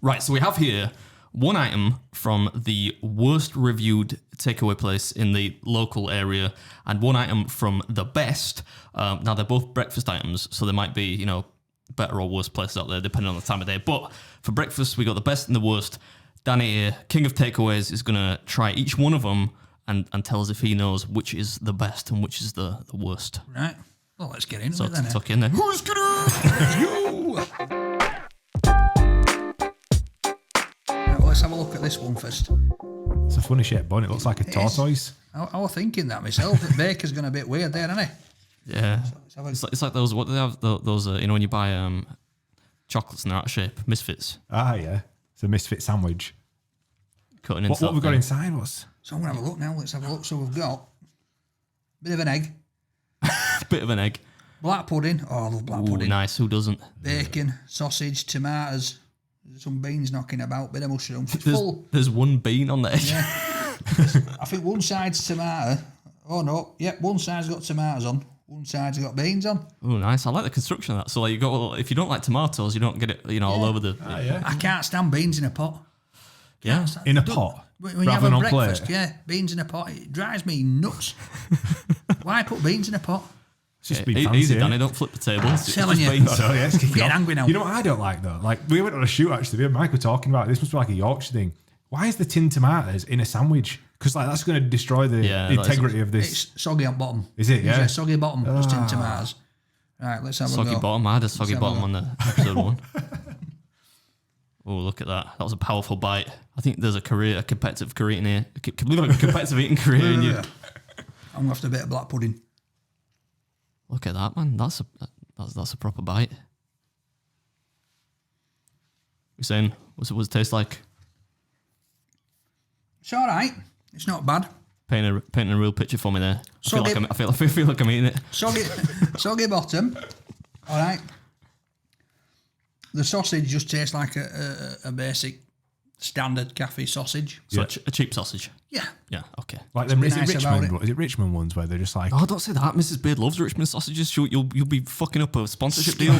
Right, so we have here one item from the worst reviewed takeaway place in the local area and one item from the best. Now, they're both breakfast items, so there might be, you know, better or worse places out there depending on the time of day. But for breakfast, we got the best and the worst. Danny here, king of takeaways, is going to try each one of them and tell us if he knows which is the best and which is the worst. Right. Well, let's get into So it then. tuck in there. Who's gonna? You! Right, well, let's have a look at this one first. It's a funny shaped bun. It looks like a tortoise. I was thinking that myself. The baker's going a bit weird there, isn't he? Yeah. So It's like those, what do they have? Those, you know, when you buy chocolates and they're out of shape, Misfits. Ah, yeah. It's a misfit sandwich. Cutting What have we got inside us? I'm going to have a look now. Let's have a look. So we've got a bit of an egg, Bit of an egg. black pudding. Oh, I love black Ooh, pudding. nice. Who doesn't? Bacon, sausage, tomatoes, some beans knocking about, bit of mushrooms. It's full. There's one bean on the edge. Yeah. I think one side's tomato. Oh no, yep, one side's got tomatoes on, one side's got beans on. Oh, nice. I like the construction of that. So, like, you got, if you don't like tomatoes, you don't get it, you know, all over the. Yeah. I can't stand beans in a pot. Yeah. In a pot. When you rather have than a on breakfast, plate. yeah, beans in a pot, it drives me nuts. Why put beans in a pot? It's just Yeah, been fancy. easy, innit? Danny. Don't flip the table. It's telling just you. beans. So, yeah, let's kick it Getting off. angry now. You know what I don't like, though? Like, we went on a shoot, actually. Me and Mike were talking about it. This must be like a Yorkshire thing. Why is the tin tomatoes in a sandwich? Because, like, that's going to destroy the integrity of this. It's soggy on bottom. Is it? Yeah. Soggy bottom, just tin tomatoes. Right, let's have a Soggy go. bottom. I had a soggy have a bottom go. on the episode one. Oh, look at that. That was a powerful bite. I think there's a competitive career in here. Competitive eating career in you. I'm going to have to bit of black pudding. Look at that, man. That's a proper bite. You're saying, what's it taste like? It's all right. It's not bad. Painting a real picture for me there. I feel Soggy- like I'm eating it. Soggy bottom. All right. The sausage just tastes like a basic standard cafe sausage. So Yeah. a cheap sausage. Yeah. Yeah, okay. Like them, is it nice about Richmond? Is it Richmond ones where they're just like, Oh, don't say that. Mrs. Beard loves Richmond sausages. You'll be fucking up a sponsorship deal.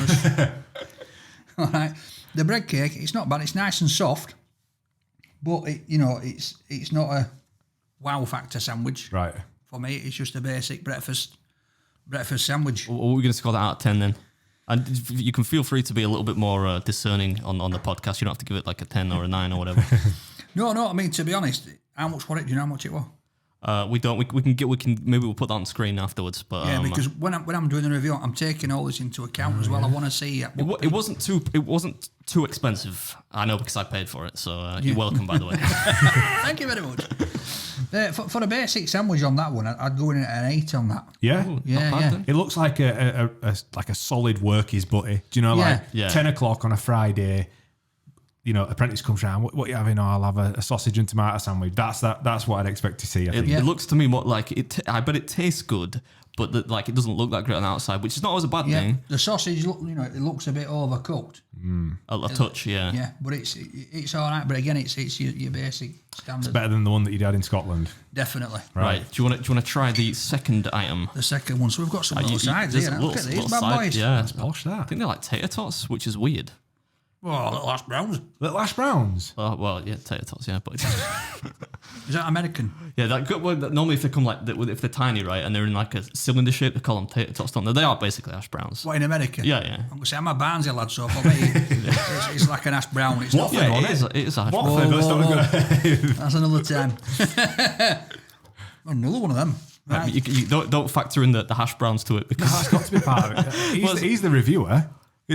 All right. The bread cake, it's not bad. It's nice and soft, but it's not a wow factor sandwich. right? For me, it's just a basic breakfast sandwich. What are we going to score that out of 10 then? And you can feel free to be a little bit more discerning on the podcast. You don't have to give it like a 10 or a 9 or whatever. No. I mean, to be honest, how much was it? Do you know how much it was? We don't. We can maybe we'll put that on screen afterwards. But Yeah, because when I'm doing the review, I'm taking all this into account as well. I want to see it wasn't too expensive. I know because I paid for it. So you're welcome, by the way. Thank you very much. For a basic sandwich on that one, I'd go in at an 8 on that. Yeah. Ooh, Yeah, not bad yeah. then. It looks like a solid workies butty. Do you know, Yeah. like Yeah. 10 o'clock on a Friday, you know, apprentice comes round, what are you having? Oh, I'll have a sausage and tomato sandwich. That's what I'd expect to see, I think. It looks to me more like it. I bet it tastes good, but it doesn't look that great on the outside, which is not always a bad Yeah, thing. the sausage, it looks a bit overcooked. A touch, yeah. Yeah, but it's all right. But again, it's your basic standard. Better than the one that you had in Scotland. Definitely. Right. Do you want to try the second item? The second one. So we've got some little You- sides there's here. a Look at these little bad side, boys. Yeah, That's posh, I that. think they're like tater tots, which is weird. Oh, little hash browns. Little hash browns. Well, yeah, tater tots, yeah, but Is that American? yeah, normally if they come if they're tiny, right, and they're in like a cylinder shape, they call them tater tots. Don't they? They are basically hash browns. What, in America? Yeah. I'm going to say I'm a Barnsley lad, so for me, it's like an hash brown. It's not. Yeah, on it is a hash brown. Watford, that's not whoa. good. That's another time. Another one of them. Right. You don't factor in the hash browns to it because That's got to be part of it. He's the reviewer.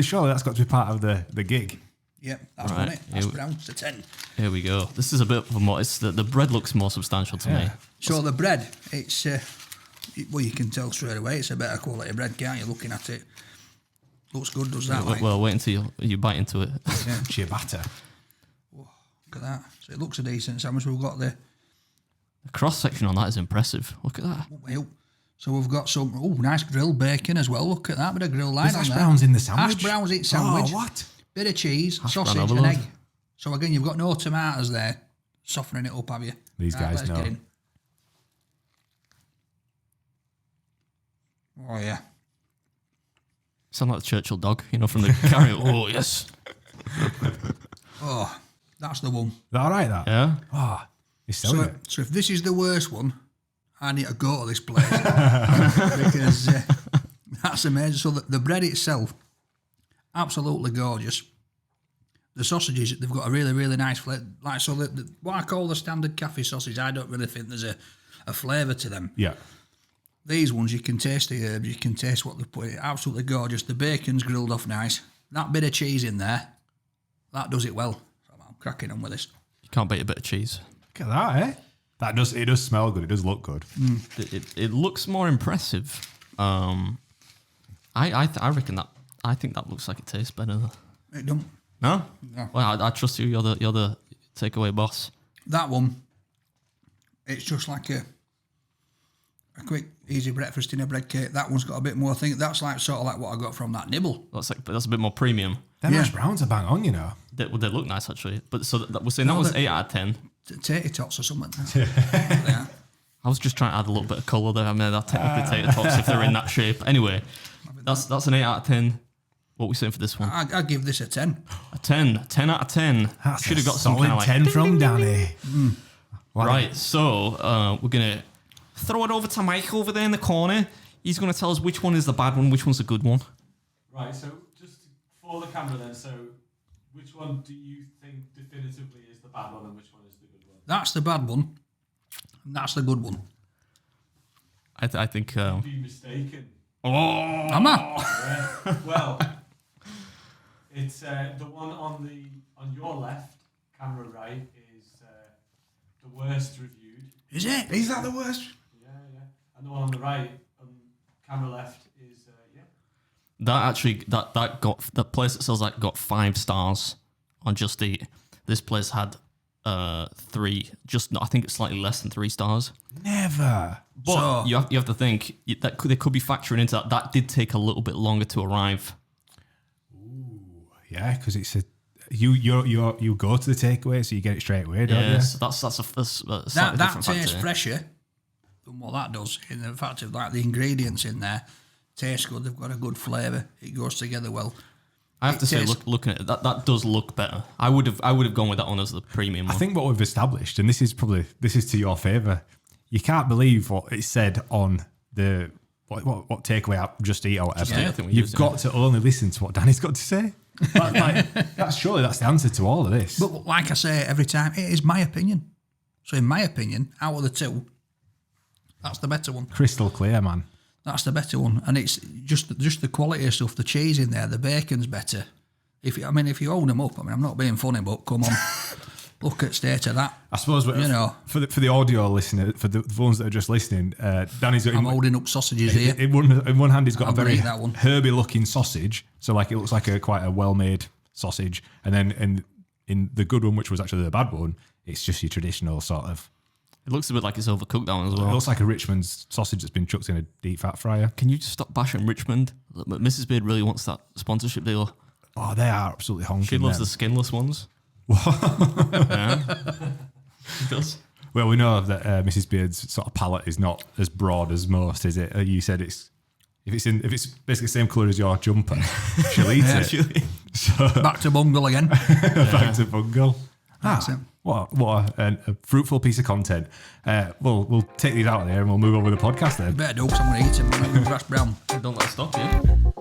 Surely that's got to be part of the gig. Yep, that's Right, one it. Hash browns to 10. here we go. This is a bit of a more. It's the bread looks more substantial to me. So the bread, it's well, you can tell straight away it's a better quality bread, can't you? Looking at it, looks good, does that? Like, Well, wait until you bite into it. yeah, Ciabatta. look at that. So it looks a decent sandwich. We've got the The cross section on that is impressive. Look at that. well, so we've got some nice grilled bacon as well. Look at that bit of grilled line There's on hash there. browns in the sandwich. Hash browns in sandwich. Oh, what? Bit of cheese, sausage, brown and overload. egg. So again, you've got no tomatoes there, softening it up, have you? These Right, guys let's know. get in. Oh yeah. Sound like the Churchill dog, from the carrier. Oh yes. Oh, that's the one. Is that all right, that? Yeah. Oh, he's selling it. So if this is the worst one, I need to go to this place because that's amazing. So the bread itself, absolutely gorgeous. The sausages, they've got a really, really nice flavour. Like, so what I call the standard cafe sausage, I don't really think there's a flavour to them. Yeah. These ones, you can taste the herbs, you can taste what they've put in. Absolutely gorgeous. The bacon's grilled off nice. That bit of cheese in there, that does it well. So I'm cracking on with this. You can't beat a bit of cheese. Look at that, eh? It does smell good. It does look good. It looks more impressive. I reckon that. I think that looks like it tastes better. It don't. No? No. Well, I trust you. You're the takeaway boss. That one, it's just like a quick, easy breakfast in a bread cake. That one's got a bit more thing. That's like sort of like what I got from that nibble. That's a bit more premium. Them hash browns are bang on, you know. They look nice actually. But so we're saying that was 8 out of 10. Tater tots or something. I was just trying to add a little bit of colour there. I mean, they're technically tater tots if they're in that shape. Anyway, that's an 8 out of 10. What are we saying for this one? I give this a 10. A 10. 10 out of 10. That's Should have got some solid kind of 10 from Danny. Right, so we're going to throw it over to Mike over there in the corner. He's going to tell us which one is the bad one, which one's the good one. Right, so just for the camera then, so which one do you think definitively is the bad one and which one is the good one? That's the bad one. And that's the good one. I think... Be mistaken. Am I? Yeah. Well, it's the one on your left, camera right, is the worst reviewed. Is it? Is that the worst? Yeah. And the one on the right, on camera left, is That actually, the place that sells that got 5 stars on Just Eat. This place had 3, I think it's slightly less than 3 stars. Never. But So- you have to think that they could be factoring into that. That did take a little bit longer to arrive. Yeah, because it's a you go to the takeaway, so you get it straight away, don't you? Yes, that's a slightly That different tastes factor. fresher than what that does. In the fact of like the ingredients in there taste good. They've got a good flavour. It goes together well. I have to say, looking at it, that does look better. I would have gone with that one as the premium one. I think what we've established, and this is to your favour, you can't believe what it said on the what takeaway app Just Eat or whatever. Eat, I think we You've used it, got to only listen to what Danny's got to say. That's the answer to all of this. But like I say every time, it is my opinion. So in my opinion, out of the two, that's the better one. Crystal clear, man. That's the better one, and it's just the quality of stuff. The cheese in there, the bacon's better. If you own them up, I'm not being funny, but come on, look at state of that. I suppose for the audio listener, for the ones that are just listening, Danny's got I'm holding up sausages here. in one hand he's got I'll a very eat that one. herby looking sausage, so like it looks like quite a well made sausage, and then in the good one, which was actually the bad one, it's just your traditional sort of. it looks a bit like it's overcooked that one as It well. looks like a Richmond's sausage that's been chucked in a deep fat fryer. Can you just stop bashing Richmond? Mrs. Beard really wants that sponsorship deal. Oh, they are absolutely honking. She loves them. the skinless ones. Yeah. She does. Well, we know that Mrs. Beard's sort of palate is not as broad as most, is it? You said if it's basically the same colour as your jumper, she'll eat it. Actually. So Back to bungle again. back to bungle. That's it. What a fruitful piece of content. We'll take these out of there and we'll move on with the podcast then. Better do, because I'm going to eat them. I'm going to brown. Don't let it stop you.